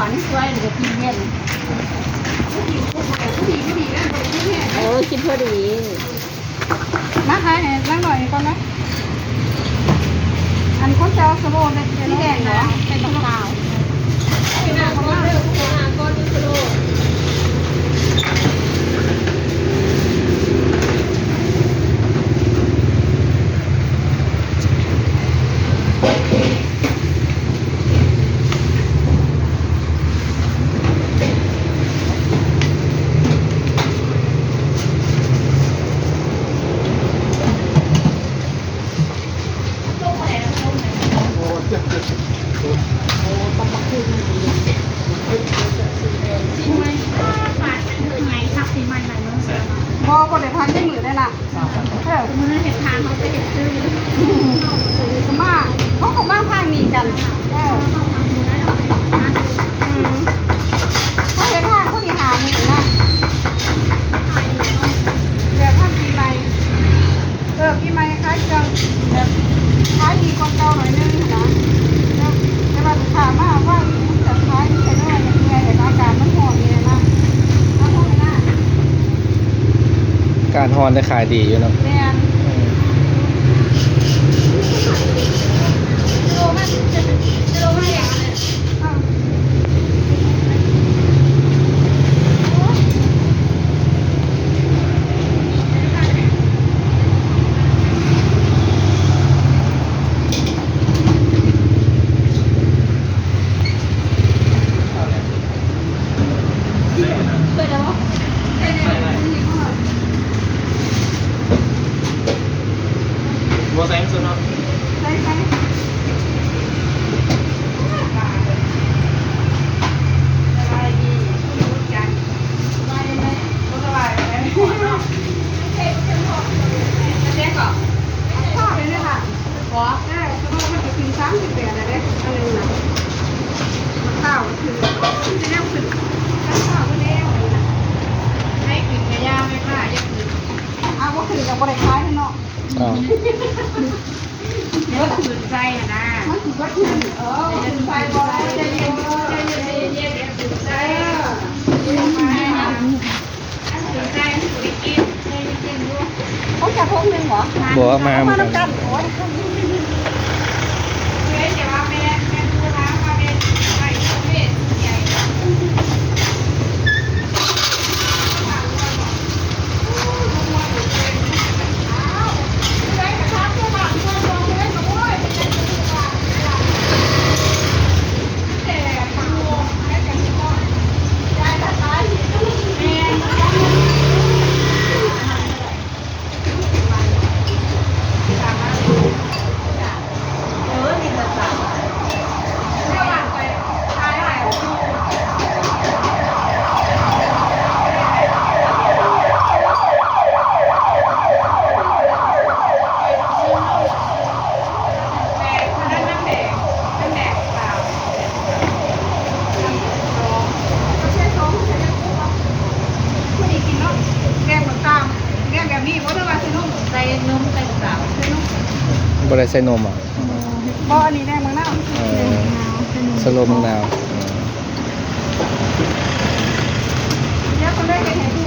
อนสวยหรือกินเย็นคิดพอดีมาขายให้นั่งหน่อยก่อนนะอันคนจะเอาสโลว์เป็นสีแดงเหรอเป็นมะพร้าวเป็นน้ำก้อนเร็วน้ำก้อนนี่สโลว์ก็ได้ทานได้มือได้ละมือเห็นทานเขาไปเห็นซื้อมาเขาของบ้านข้างมีกันเขาเห็นทานเขาดีหามือนะแบบท่านปีใหม่ปีใหม่คล้ายจังแบบคล้ายดีกว่าเก่าหน่อยนึงนะแต่ว่าถามว่าจะคล้ายใช่ไหมยังไงแต่อาการมันห่วงนี่นะการฮอนได้ขายดีอยู่เนาะบัวแสงสุดเนาะข้าวคือจะนั่งฝึกข้าวก็แล้วให้กินกระยาไหมค่ะยังกินเอาก็คือกับบริคล้ายเนาะก็ขืนใจนะมันถือว่าขืนขืนใจบอลใจเย็นขืนใจขืนใจไม่กินใจเย็นด้วยเขาจะพกหนึ่งเหรอบอกว่ามาเหมือนกันโอ้ยเฮ้ยเดี๋ยวว่าแม่ดูนะว่าแม่ใส่ชุดเด็กใหญ่บริษัทนมอ่ะบ่อันนี้แดงมะนาวสโลมะนาวเดี๋ยวคนได้ไปเห็นที่